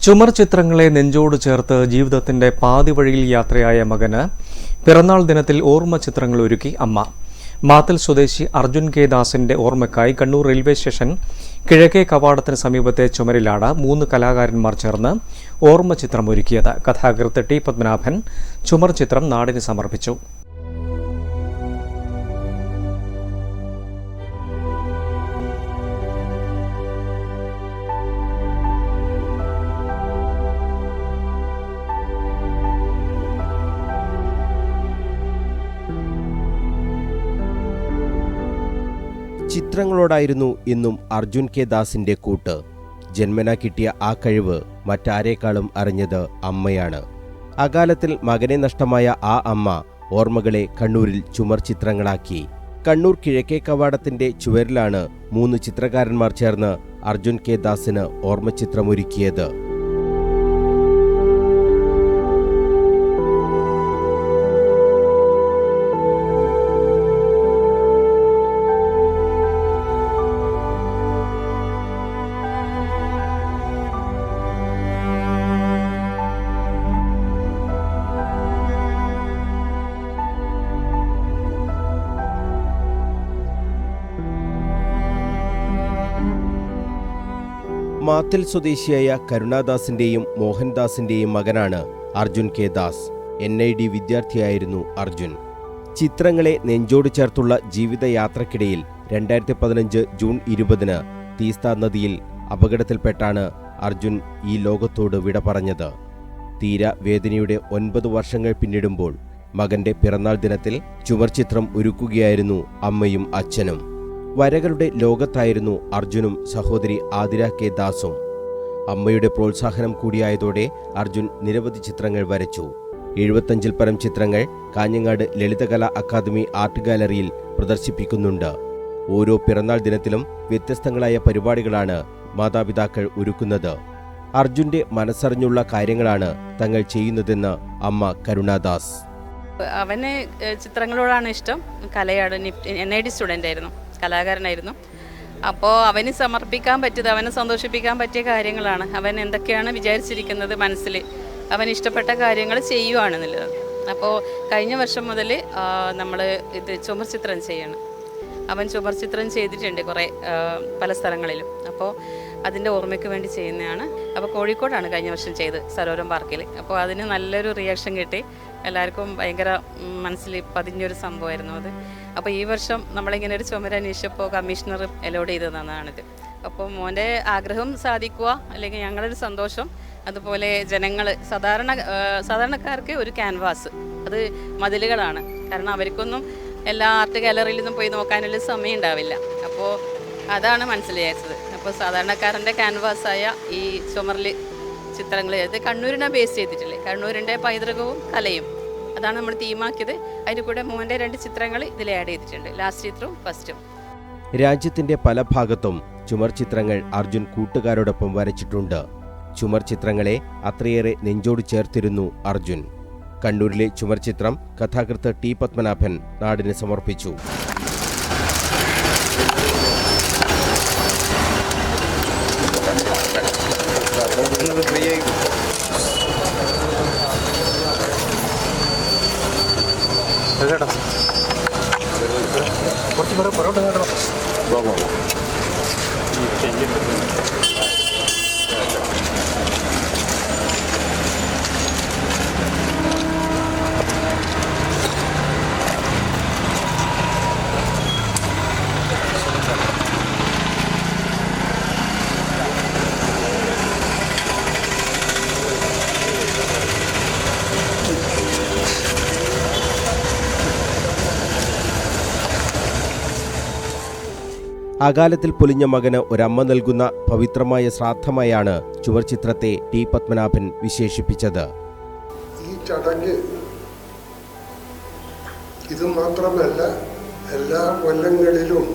ചുമർ ചിത്രങ്ങളെ നെഞ്ചോട് ചേർത്ത് ജീവിതത്തിന്റെ പാതിവഴിയിൽ യാത്രയായ മകന് പിറന്നാൾ ദിനത്തിൽ ഓർമ്മ ചിത്രങ്ങൾ ഒരുക്കി അമ്മ. മാത്തൽ സ്വദേശി അർജുൻ കെ ദാസിന്റെ ഓർമ്മയ്ക്കായി കണ്ണൂർ റെയിൽവേ സ്റ്റേഷൻ കിഴക്കേ കവാടത്തിന് സമീപത്തെ ചുമരിലാണ് 3 കലാകാരന്മാർ ചേർന്ന് ഓർമ്മ ചിത്രം ഒരുക്കിയത്. കഥാകൃത്ത് ടി പത്മനാഭൻ ചുമർ ചിത്രം നാടിന് സമർപ്പിച്ചു. ചിത്രങ്ങളോടായിരുന്നു ഇന്നും അർജുൻ കെ ദാസിന്റെ കൂട്ട്. ജന്മനാ കിട്ടിയ ആ കഴിവ് മറ്റാരേക്കാളും അറിഞ്ഞത് അമ്മയാണ്. അകാലത്തിൽ മകനെ നഷ്ടമായ ആ അമ്മ ഓർമ്മകളെ കണ്ണൂരിൽ ചുമർ ചിത്രങ്ങളാക്കി. കണ്ണൂർ കിഴക്കേ കവാടത്തിന്റെ ചുവരിലാണ് 3 ചിത്രകാരന്മാർ ചേർന്ന് അർജുൻ കെ ദാസിന് ഓർമ്മചിത്രമൊരുക്കിയത്. മാത്തൽ സ്വദേശിയായ കരുണാദാസിന്റെയും മോഹൻദാസിന്റെയും മകനാണ് അർജുൻ കെ ദാസ്. NID വിദ്യാർത്ഥിയായിരുന്നു അർജുൻ. ചിത്രങ്ങളെ നെഞ്ചോട് ചേർത്തുള്ള ജീവിതയാത്രക്കിടയിൽ 2015 ജൂൺ 20 തീസ്ത നദിയിൽ അപകടത്തിൽപ്പെട്ടാണ് അർജുൻ ഈ ലോകത്തോട് വിട പറഞ്ഞത്. തീര വേദനയുടെ 9 വർഷങ്ങൾ പിന്നിടുമ്പോൾ മകന്റെ പിറന്നാൾ ദിനത്തിൽ ചുമർ ചിത്രം ഒരുക്കുകയായിരുന്നു അമ്മയും അച്ഛനും. വരകളുടെ ലോകത്തായിരുന്നു അർജുനും സഹോദരി ആതിര കെ ദാസും. അമ്മയുടെ പ്രോത്സാഹനം കൂടിയായതോടെ അർജുൻ നിരവധി ചിത്രങ്ങൾ വരച്ചു. 75-ൽ പരം ചിത്രങ്ങൾ കാഞ്ഞങ്ങാട് ലളിതകലാ അക്കാദമി ആർട്ട് ഗാലറിയിൽ പ്രദർശിപ്പിക്കുന്നുണ്ട്. ഓരോ പിറന്നാൾ ദിനത്തിലും വ്യത്യസ്തങ്ങളായ പരിപാടികളാണ് മാതാപിതാക്കൾ ഒരുക്കുന്നത്. അർജുന്റെ മനസ്സറിഞ്ഞുള്ള കാര്യങ്ങളാണ് തങ്ങൾ ചെയ്യുന്നതെന്ന് അമ്മ കരുണാദാസ്. അവന് ചിത്രങ്ങളോടാണ് ഇഷ്ടം. കലയാണ്. NID സ്റ്റുഡൻ്റ് ആയിരുന്നു, കലാകാരനായിരുന്നു. അപ്പോൾ അവന് സമർപ്പിക്കാൻ പറ്റിയത്, അവനെ സന്തോഷിപ്പിക്കാൻ പറ്റിയ കാര്യങ്ങളാണ്. അവൻ എന്തൊക്കെയാണ് വിചാരിച്ചിരിക്കുന്നത് മനസ്സിൽ, അവൻ ഇഷ്ടപ്പെട്ട കാര്യങ്ങൾ ചെയ്യുവാണെന്നുള്ളത്. അപ്പോൾ കഴിഞ്ഞ വർഷം മുതൽ നമ്മൾ ഇത് ചുമർ ചിത്രം ചെയ്യണം. അവൻ ചുമർ ചിത്രം ചെയ്തിട്ടുണ്ട് കുറേ പല സ്ഥലങ്ങളിലും. അപ്പോൾ അതിൻ്റെ ഓർമ്മയ്ക്ക് വേണ്ടി ചെയ്യുന്നതാണ്. അപ്പോൾ കോഴിക്കോടാണ് കഴിഞ്ഞ വർഷം ചെയ്ത്, സരോവരം പാർക്കിൽ. അപ്പോൾ അതിന് നല്ലൊരു റിയാക്ഷൻ കിട്ടി. എല്ലാവർക്കും ഭയങ്കര മനസ്സിൽ പതിഞ്ഞൊരു സംഭവമായിരുന്നു അത്. അപ്പോൾ ഈ വർഷം നമ്മളിങ്ങനെ ഒരു ചുമര് അന്വേഷിച്ചപ്പോൾ കമ്മീഷണർ അലോഡ് ചെയ്ത് തന്നതാണിത്. അപ്പോൾ മോൻ്റെ ആഗ്രഹം സാധിക്കുക, അല്ലെങ്കിൽ ഞങ്ങളൊരു സന്തോഷം. അതുപോലെ ജനങ്ങൾ സാധാരണക്കാർക്ക് ഒരു ക്യാൻവാസ്, അത് മതിലുകളാണ്. കാരണം അവർക്കൊന്നും എല്ലാ ആർട്ട് ഗാലറിയിലൊന്നും പോയി നോക്കാനുള്ള സമയം ഉണ്ടാവില്ല. അപ്പോൾ അതാണ് മനസ്സിലായത്. അപ്പോൾ സാധാരണക്കാരൻ്റെ ക്യാൻവാസായ ഈ ചുമറിൽ ചിത്രങ്ങൾ ചെയ്ത് കണ്ണൂരിനെ ബേസ് ചെയ്തിട്ടില്ലേ, കണ്ണൂരിൻ്റെ പൈതൃകവും കലയും അതാണ് നമ്മൾ തീമാക്കിയത്. അതിന് കൂടെ മോൻ്റെ 2 ചിത്രങ്ങൾ ഇതിൽ ആഡ് ചെയ്തിട്ടുണ്ട്, ലാസ്റ്റ് ചിത്രവും ഫസ്റ്റും. രാജ്യത്തിന്റെ പല ഭാഗത്തും ചുമർ ചിത്രങ്ങൾ അർജുൻ കൂട്ടുകാരോടൊപ്പം വരച്ചിട്ടുണ്ട്. ചുമർ ചിത്രങ്ങളെ അത്രയേറെ നെഞ്ചോട് ചേർത്തിരുന്നു അർജുൻ. കണ്ണൂരിലെ ചുമർ ചിത്രം കഥാകൃത്ത് ടി പത്മനാഭൻ നാടിന് സമർപ്പിച്ചു. അകാലത്തിൽ പൊലിഞ്ഞ മകന് ഒരമ്മ നൽകുന്ന പവിത്രമായ ശ്രാദ്ധമായാണ് ചുവർ ചിത്രത്തെ ടി പത്മനാഭൻ വിശേഷിപ്പിച്ചത്. ഈ ചടങ്ങ് ഇത് മാത്രമല്ല, എല്ലാ കൊല്ലങ്ങളിലും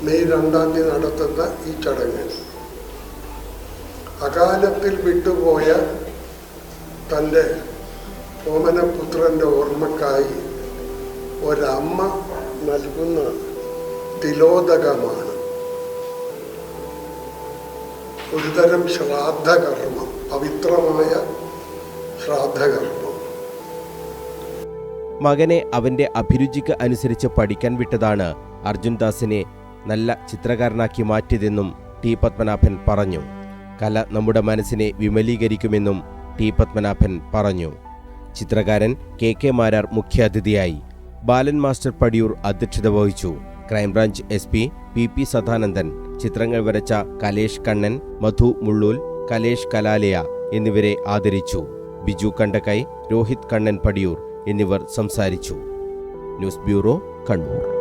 മെയ് 2-ാം തീയതി നടത്തുന്ന ഈ ചടങ്ങ് അകാലത്തിൽ വിട്ടുപോയ തൻ്റെ ഓമനപുത്രൻ്റെ ഓർമ്മക്കായി ഒരമ്മ നൽകുന്ന തിലോദകമാണ്. ഒരുതരം ശ്രാദ്ധകർമ്മം. പവിത്രമായ ശ്രാദ്ധകർമ്മം. മകനെ അവന്റെ അഭിരുചിക്ക് അനുസരിച്ച് പഠിക്കാൻ വിട്ടതാണ് അർജുൻദാസിനെ നല്ല ചിത്രകാരനാക്കി മാറ്റിയതെന്നും ടി പത്മനാഭൻ പറഞ്ഞു. കല നമ്മുടെ മനസ്സിനെ വിമലീകരിക്കുമെന്നും ടി പത്മനാഭൻ പറഞ്ഞു. ചിത്രകാരൻ കെ മാരാർ മുഖ്യാതിഥിയായി. ബാലൻ മാസ്റ്റർ പടിയൂർ അധ്യക്ഷത വഹിച്ചു. ക്രൈംബ്രാഞ്ച് SP പി സദാനന്ദൻ, ചിത്രങ്ങൾ വരച്ച കലേഷ് കണ്ണൻ, മധു മുള്ളൂൽ, കലേഷ് കലാലയ എന്നിവരെ ആദരിച്ചു. ബിജു കണ്ടക്കൈ, രോഹിത് കണ്ണൻ പടിയൂർ എന്നിവർ സംസാരിച്ചു. News bureau, Kannur.